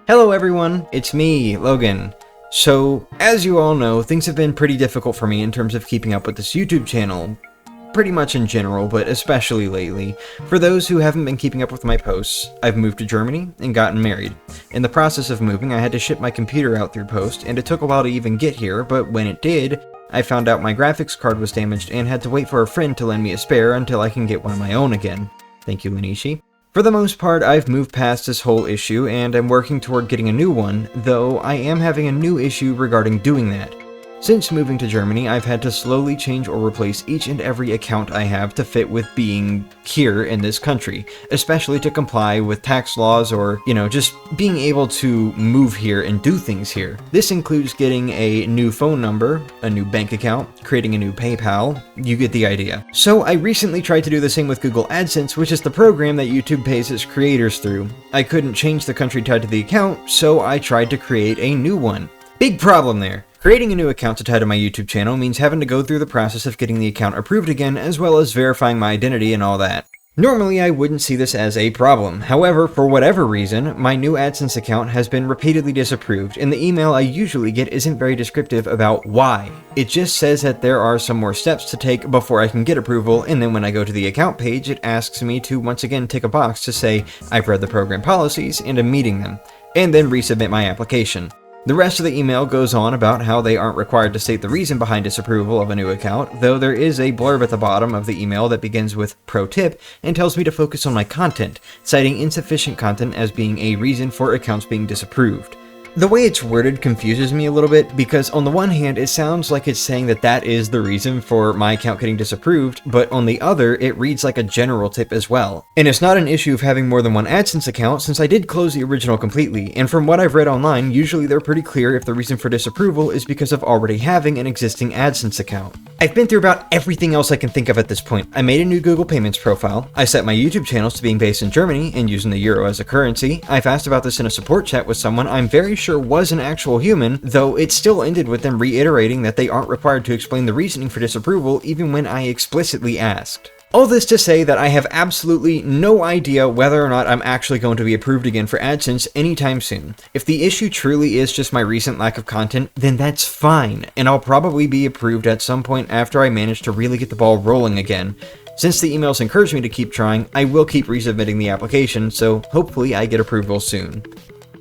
Hello everyone, it's me, Logan. So, as you all know, things have been pretty difficult for me in terms of keeping up with this YouTube channel. Pretty much in general, but especially lately. For those who haven't been keeping up with my posts, I've moved to Germany and gotten married. In the process of moving, I had to ship my computer out through post, and it took a while to even get here, but when it did, I found out my graphics card was damaged and had to wait for a friend to lend me a spare until I can get one of my own again. Thank you, Lanishi. For the most part, I've moved past this whole issue and am working toward getting a new one, though I am having a new issue regarding doing that. Since moving to Germany, I've had to slowly change or replace each and every account I have to fit with being here in this country, especially to comply with tax laws or, just being able to move here and do things here. This includes getting a new phone number, a new bank account, creating a new PayPal, you get the idea. So I recently tried to do the same with Google AdSense, which is the program that YouTube pays its creators through. I couldn't change the country tied to the account, so I tried to create a new one. Big problem there. Creating a new account to tie to my YouTube channel means having to go through the process of getting the account approved again, as well as verifying my identity and all that. Normally, I wouldn't see this as a problem. However, for whatever reason, my new AdSense account has been repeatedly disapproved, and the email I usually get isn't very descriptive about why. It just says that there are some more steps to take before I can get approval, and then when I go to the account page, it asks me to once again tick a box to say I've read the program policies and am meeting them, and then resubmit my application. The rest of the email goes on about how they aren't required to state the reason behind disapproval of a new account, though there is a blurb at the bottom of the email that begins with "Pro tip" and tells me to focus on my content, citing insufficient content as being a reason for accounts being disapproved. The way it's worded confuses me a little bit because on the one hand it sounds like it's saying that that is the reason for my account getting disapproved, but on the other it reads like a general tip as well. And it's not an issue of having more than one AdSense account since I did close the original completely, and from what I've read online, usually they're pretty clear if the reason for disapproval is because of already having an existing AdSense account. I've been through about everything else I can think of at this point. I made a new Google Payments profile, I set my YouTube channels to being based in Germany and using the euro as a currency, I've asked about this in a support chat with someone I'm very sure was an actual human, though it still ended with them reiterating that they aren't required to explain the reasoning for disapproval even when I explicitly asked. All this to say that I have absolutely no idea whether or not I'm actually going to be approved again for AdSense anytime soon. If the issue truly is just my recent lack of content, then that's fine, and I'll probably be approved at some point after I manage to really get the ball rolling again. Since the emails encourage me to keep trying, I will keep resubmitting the application, so hopefully I get approval soon.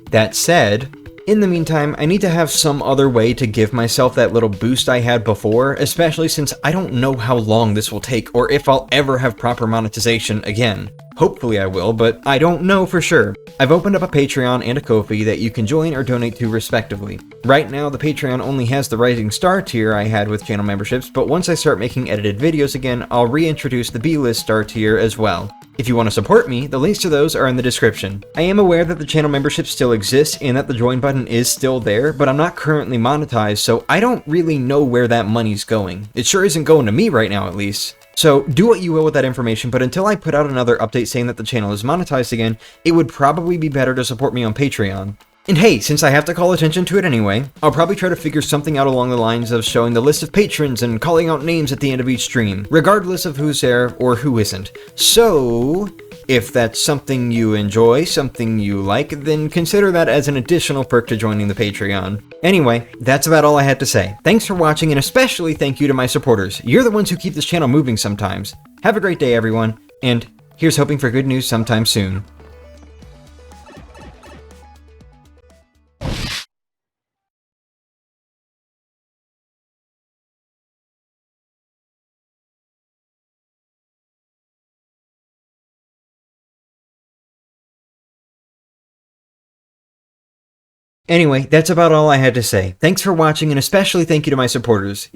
That said, in the meantime, I need to have some other way to give myself that little boost I had before, especially since I don't know how long this will take or if I'll ever have proper monetization again. Hopefully I will, but I don't know for sure. I've opened up a Patreon and a Ko-fi that you can join or donate to respectively. Right now, the Patreon only has the Rising Star tier I had with channel memberships, but once I start making edited videos again, I'll reintroduce the B-list star tier as well. If you want to support me, the links to those are in the description. I am aware that the channel membership still exists and that the join button is still there, but I'm not currently monetized, so I don't really know where that money's going. It sure isn't going to me right now, at least. So do what you will with that information, but until I put out another update saying that the channel is monetized again, it would probably be better to support me on Patreon. And hey, since I have to call attention to it anyway, I'll probably try to figure something out along the lines of showing the list of patrons and calling out names at the end of each stream, regardless of who's there or who isn't. So, if that's something you enjoy, something you like, then consider that as an additional perk to joining the Patreon. Anyway, that's about all I had to say. Thanks for watching, and especially thank you to my supporters. You're the ones who keep this channel moving sometimes. Have a great day, everyone, and here's hoping for good news sometime soon. Anyway, that's about all I had to say. Thanks for watching, and especially thank you to my supporters.